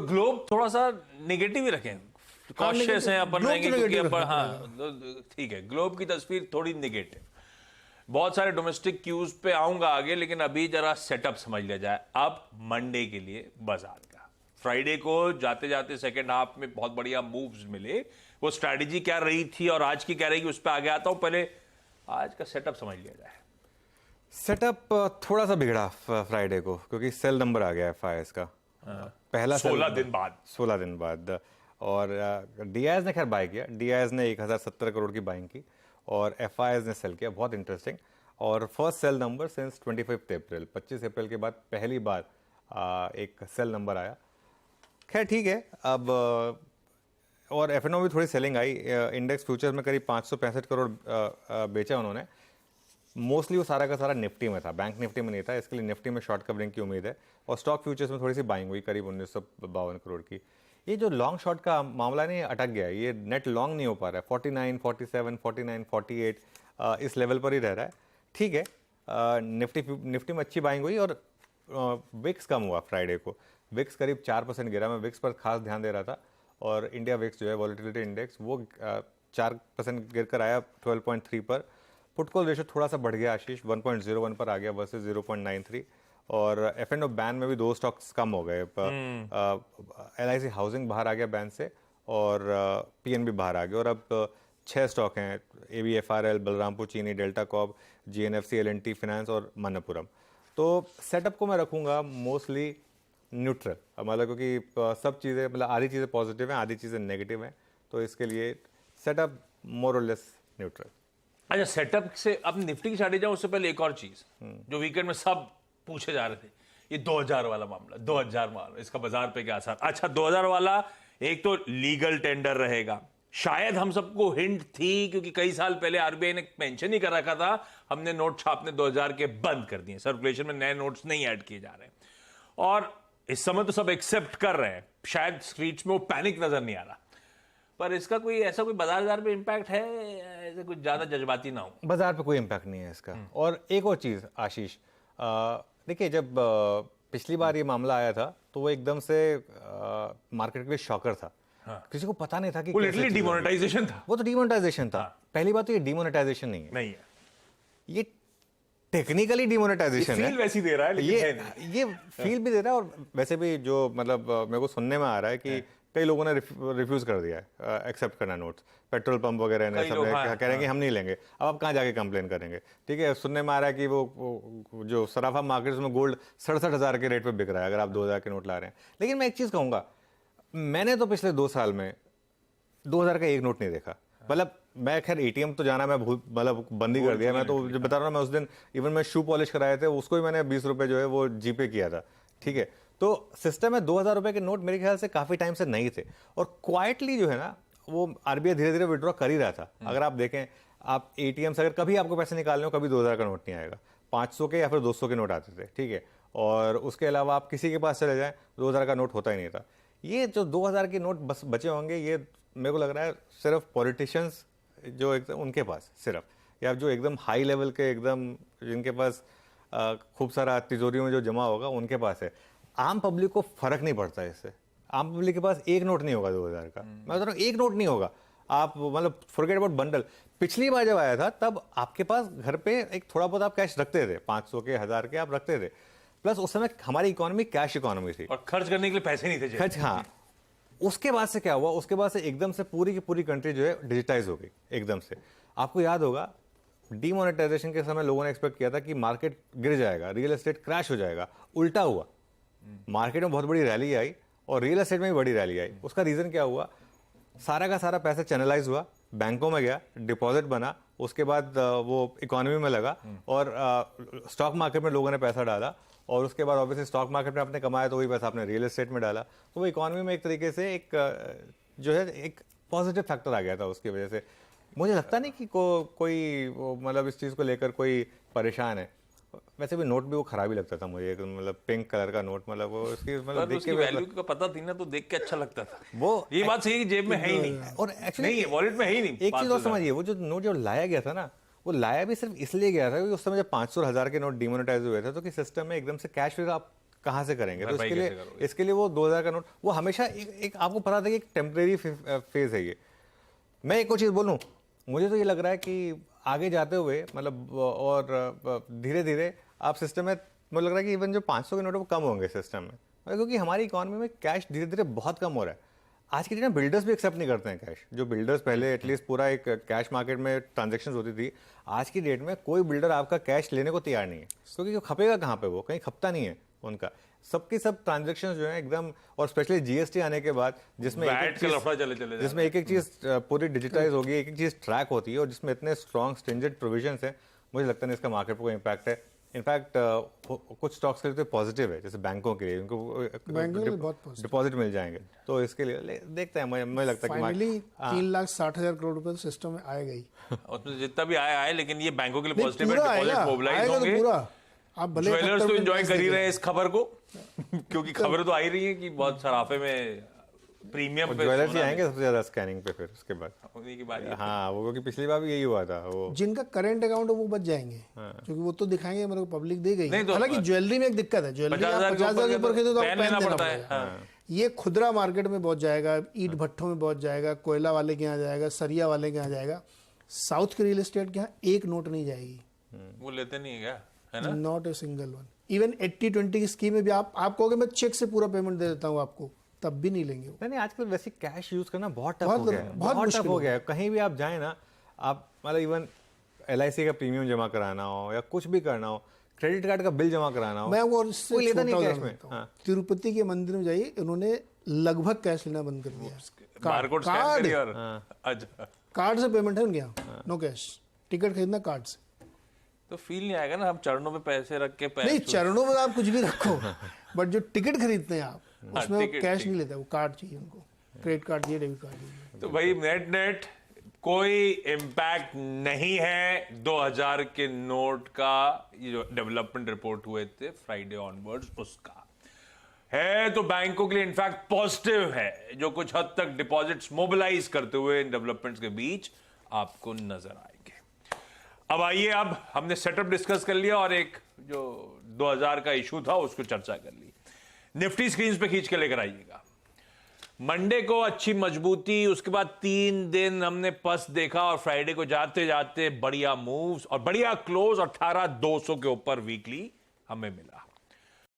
Globe थोड़ा सा negative ही रखें, कॉशियस हैं अपन रहेंगे क्योंकि अपन, हाँ ठीक है, ग्लोब की तस्वीर थोड़ी नेगेटिव। बहुत सारे डोमेस्टिक क्यूज पे आऊंगा आगे, लेकिन अभी जरा सेटअप समझ लिया जाए। अब मंडे के लिए बाजार का, फ्राइडे को जाते जाते सेकेंड हाफ में बहुत बढ़िया मूव्स मिले, वो स्ट्रैटेजी क्या रही थी और आज की क्या रहेगी उस पर आगे आता हूं। पहले आज का सेटअप समझ लिया जाए। सेटअप थोड़ा सा बिगड़ा फ्राइडे को, क्योंकि सेल नंबर आ गया FIS का पहला 16 दिन बाद। 16 दिन बाद। और DIS ने खैर बाय किया, DIS ने 1070 करोड़ की बाइंग की और FIS ने सेल किया, बहुत इंटरेस्टिंग। और फर्स्ट सेल नंबर सिंस 25 अप्रैल, 25 अप्रैल के बाद पहली बार एक सेल नंबर आया। खैर ठीक है। अब और F&O भी थोड़ी सेलिंग आई, इंडेक्स फ्यूचर्स में करीब 565 करोड़ बेचा उन्होंने। मोस्टली वो सारा का सारा निफ्टी में था, बैंक निफ्टी में नहीं था, इसके लिए निफ्टी में शॉर्ट कवरिंग की उम्मीद है। और स्टॉक फ्यूचर्स में थोड़ी सी बाइंग हुई, करीब 1952 करोड़ की। ये जो लॉन्ग शॉर्ट का मामला नहीं अटक गया है, ये नेट लॉन्ग नहीं हो पा रहा है, 49, 47, 49, 48 इस लेवल पर ही रह रहा है। ठीक है, निफ्टी में अच्छी बाइंग हुई। और विक्स कम हुआ फ्राइडे को, विक्स करीब 4% गिरा। मैं विक्स पर खास ध्यान दे रहा था, और इंडिया विक्स जो है वॉलेटिलिटी इंडेक्स, वो 4% गिर कर आया 12.3 पर। पुट कॉल रेशो थोड़ा सा बढ़ गया आशीष, 1.01 पर आ गया वर्सेस 0.93। और F&O बैन में भी 2 स्टॉक्स कम हो गए। LIC हाउसिंग बाहर आ गया बैन से, और PNB बाहर आ गया। और अब 6 स्टॉक हैं, ABFRL, बलरामपुर चीनी, delta Corp, GNFC, L&T finance और मनप्पुरम। तो सेटअप को मैं रखूंगा मोस्टली न्यूट्रल, मतलब क्योंकि सब चीज़ें, मतलब आधी चीज़ें पॉजिटिव हैं, आधी चीज़ें नेगेटिव हैं, तो इसके लिए सेटअप मोर और लेस न्यूट्रल। अच्छा, सेटअप से अब निफ्टी की साइड जाऊं, उससे पहले एक और चीज जो वीकेंड में सब पूछे जा रहे थे, ये 2000 वाला मामला, 2000 मामला, इसका बाजार पे क्या असर। अच्छा, 2000 वाला एक तो लीगल टेंडर रहेगा, शायद हम सबको हिंट थी, क्योंकि कई साल पहले RBI ने मेंशन ही कर रखा था, हमने नोट छापने 2000 के बंद कर दिए, सर्कुलेशन में नए नोट्स नहीं ऐड किए जा रहे। और इस समय तो सब एक्सेप्ट कर रहे हैं, शायद स्ट्रीट्स में वो पैनिक नजर नहीं आ रहा, पर इसका कोई ऐसा कोई बाजार पे इम्पैक्ट है, ऐसे कुछ ज्यादा जज्बाती ना हो। बाजार पे कोई इम्पैक्ट नहीं है इसका। और एक और चीज आशीष, देखिए, जब पिछली बार ये मामला आया था तो वो एकदम से मार्केट के लिए शॉकर था। हाँ। किसी को पता नहीं था कि वो लिटरली डिमोनेटाइजेशन था। वो तो डिमोनेटाइजेशन था। हाँ। पहली बात तो ये डिमोनेटाइजेशन नहीं है, ये टेक्निकली डिमोनेटाइजेशन है। फील वैसी दे रहा है, लेकिन ये फील भी दे रहा है। और वैसे भी जो मतलब मेरे को सुनने में आ रहा है कि कई लोगों ने रिफ्यूज कर दिया है एक्सेप्ट करना नोट्स, पेट्रोल पंप वगैरह ने सब कह रहे हैं कि हम नहीं लेंगे। अब आप कहाँ जाके कंप्लेन करेंगे। ठीक है, सुनने में आ रहा है कि वो जो सराफा मार्केट्स में गोल्ड 67,000 के रेट पे बिक रहा है, अगर आप 2000 के नोट ला रहे हैं। लेकिन मैं एक चीज़ कहूँगा, मैंने तो पिछले 2 साल में 2000 का एक नोट नहीं देखा। मतलब मैं खैर ATM तो जाना मैं मतलब बंद ही कर दिया। मैं तो जो बता रहा हूँ, मैं उस दिन इवन मैं शू पॉलिश कराए थे, उसको ही मैंने 20 रुपये जो है वो GPay किया था। ठीक है, तो सिस्टम में 2000 रुपये के नोट मेरे ख्याल से काफ़ी टाइम से नहीं थे, और क्वाइटली जो है ना वो RBI धीरे धीरे विड्रॉ कर ही रहा था। अगर आप देखें, आप ATM से अगर कभी आपको पैसे निकालने हो, कभी 2000 का नोट नहीं आएगा, 500 के या फिर 200 के नोट आते थे। ठीक है, और उसके अलावा आप किसी के पास चले जाएं, 2000 का नोट होता ही नहीं था। ये जो 2000 के नोट बस बचे होंगे, ये मेरे को लग रहा है सिर्फ पॉलिटिशियंस जो एकदम उनके पास सिर्फ, या जो एकदम हाई लेवल के, एकदम जिनके पास खूब सारा तिजोरियों में जो जमा होगा, उनके पास है। आम पब्लिक को फर्क नहीं पड़ता इससे। आम पब्लिक के पास एक नोट नहीं होगा 2000 का, मैं बता रहा हूँ, एक नोट नहीं होगा। आप मतलब फॉरगेट अबाउट बंडल। पिछली बार जब आया था तब आपके पास घर पे एक थोड़ा बहुत आप कैश रखते थे, 500 के 1000 के आप रखते थे। प्लस उस समय हमारी इकोनॉमी कैश इकोनॉमी थी, और खर्च करने के लिए पैसे नहीं थे खर्च। हाँ, उसके बाद से क्या हुआ, उसके बाद से एकदम से पूरी की पूरी कंट्री जो है डिजिटाइज हो गई एकदम से। आपको याद होगा, डीमोनेटाइजेशन के समय लोगों ने एक्सपेक्ट किया था कि मार्केट गिर जाएगा, रियल एस्टेट क्रैश हो जाएगा। उल्टा हुआ, मार्केट में बहुत बड़ी रैली आई और रियल एस्टेट में भी बड़ी रैली आई। उसका रीजन क्या हुआ, सारा का सारा पैसा चैनलाइज हुआ, बैंकों में गया, डिपॉजिट बना, उसके बाद वो इकोनॉमी में लगा, और स्टॉक मार्केट में लोगों ने पैसा डाला, और उसके बाद ऑब्वियसली स्टॉक मार्केट में आपने कमाया तो वही पैसा आपने रियल एस्टेट में डाला। तो वो इकोनॉमी में एक तरीके से एक जो है एक पॉजिटिव फैक्टर आ गया था। उसकी वजह से मुझे लगता नहीं कि कोई मतलब इस चीज़ को लेकर कोई परेशान है। वैसे भी नोट भी वो खराब ही लगता था मुझे, मतलब पिंक कलर का नोट, मतलब वो उसकी मतलब देख के वैल्यू का पता थी ना, तो देख के अच्छा लगता था। वो ये बात सही, जेब में है ही नहीं, और एक्चुअली नहीं है, वॉलेट में है ही नहीं। एक चीज और समझिए, वो जो नोट जो लाया गया था ना, वो लाया भी सिर्फ इसलिए गया था क्योंकि उस समय जब 500 और 1000 के नोट डिमोनेटाइज हुए थे, तो कि सिस्टम में एकदम से कैश फिर आप कहाँ से करेंगे? तो भरपाई कैसे करोगे? इसके लिए वो 2000 का नोट वो हमेशा एक आपको पता था कि एक टेम्परेरी फेज है ये। मैं एक और चीज़ बोलूँ, मुझे तो ये लग रहा है कि आगे जाते हुए मतलब और धीरे धीरे आप सिस्टम में, मुझे लग रहा है कि इवन जो 500 के नोट है वो कम होंगे सिस्टम में, क्योंकि हमारी इकोनॉमी में कैश धीरे धीरे बहुत कम हो रहा है। आज की डेट में बिल्डर्स भी एक्सेप्ट नहीं करते हैं कैश। जो बिल्डर्स पहले एटलीस्ट पूरा एक कैश मार्केट में ट्रांजेक्शन होती थी, आज की डेट में कोई बिल्डर आपका कैश लेने को तैयार नहीं है, क्योंकि खपेगा कहाँ पे, वो कहीं खपता नहीं है उनका। सबकी सब ट्रांजेक्शन जो है एकदम, और स्पेशली जीएसटी आने के बाद जिसमें एक एक चीज पूरी डिजिटाइज होगी, एक एक चीज ट्रैक होती है, और जिसमें इतने स्ट्रॉन्ग स्ट्रिंजेंट प्रोविजंस है, मुझे लगता नहीं इसका मार्केट पर कोई इम्पैक्ट है। इनफैक्ट कुछ स्टॉक्स के लिए तो पॉजिटिव है, जैसे बैंकों के लिए, उनको डिपॉजिट मिल जाएंगे, तो इसके लिए देखते हैं। मुझे लगता है कि 3,60,000 करोड़ रुपए तो सिस्टम में आएगा ही, उसमें जितना भी आए, लेकिन ये बैंकों के लिए पॉजिटिव है, डिपॉजिट मोबिलाइज होंगे। आप भले ज्वेलर्स तो एंजॉय कर ही रहे हैं इस खबर को, क्योंकि खबर तो आ ही रही है कि बहुत सराफे में प्रीमियम पे ज्वेलर्स ही आएंगे सबसे ज्यादा स्कैनिंग पे, फिर उसके बाद होने की बारी। हाँ, वो क्योंकि पिछली बार भी यही हुआ था। वो जिनका करंट अकाउंट है वो बच जाएंगे, क्योंकि वो तो दिखाएंगे मेरे को, पब्लिक दे गई। हालांकि ज्वेलरी में एक दिक्कत है, ज्वेलरी 50,000 के ऊपर खरीदो तो पहन लेना पड़ता है। ये खुदरा मार्केट में बहुत जाएगा, ईट भट्ठों में बहुत जाएगा, कोयला वाले के यहाँ जाएगा, सरिया वाले के यहाँ जाएगा। साउथ के रियल एस्टेट के यहाँ एक नोट नहीं जाएगी, वो लेते नहीं है क्या, है ना? Not a single one. Even 80-20 की स्कीम में भी आप कहोगे मैं चेक से पूरा पेमेंट दे देता हूँ आपको, तब भी नहीं लेंगे वो। नहीं, आजकल वैसे कैश यूज करना बहुत टफ हो गया है, बहुत टफ हो गया है। कहीं भी आप जाए ना, आप मतलब इवन LIC का प्रीमियम जमा कराना हो या कुछ भी करना हो, क्रेडिट कार्ड का बिल जमा कराना हो, मैं वो इससे लेता नहीं कैश में। हाँ। तिरुपति के मंदिर में जाइए, उन्होंने लगभग कैश लेना बंद कर दिया। कार्ड से पेमेंट है उनके यहाँ, नो कैश। टिकट खरीदना कार्ड से, तो फील नहीं आएगा ना, हम चरणों में पैसे रख के नहीं, चरणों में आप कुछ भी रखो, बट जो टिकट खरीदते हैं आप, उसमें वो कैश नहीं लेते, वो कार्ड चाहिए उनको, क्रेडिट कार्ड चाहिए, डेबिट कार्ड चाहिए। तो भाई नेट कोई इम्पैक्ट नहीं है 2000 के नोट का। ये जो डेवलपमेंट रिपोर्ट हुए थे फ्राइडे ऑनवर्ड्स, उसका है तो बैंकों के लिए इनफैक्ट पॉजिटिव है, जो कुछ हद तक डिपॉजिट्स मोबिलाइज करते हुए इन डेवलपमेंट्स के बीच आपको नजर आएंगे। अब आइए, अब हमने सेटअप डिस्कस कर लिया और एक जो 2000 का इशू था उसको चर्चा कर ली। निफ्टी स्क्रीन पे खींच के लेकर आइएगा। मंडे को अच्छी मजबूती, उसके बाद 3 दिन हमने पस देखा और फ्राइडे को जाते जाते बढ़िया मूव्स और बढ़िया क्लोज, 18,200 के ऊपर वीकली हमें मिला।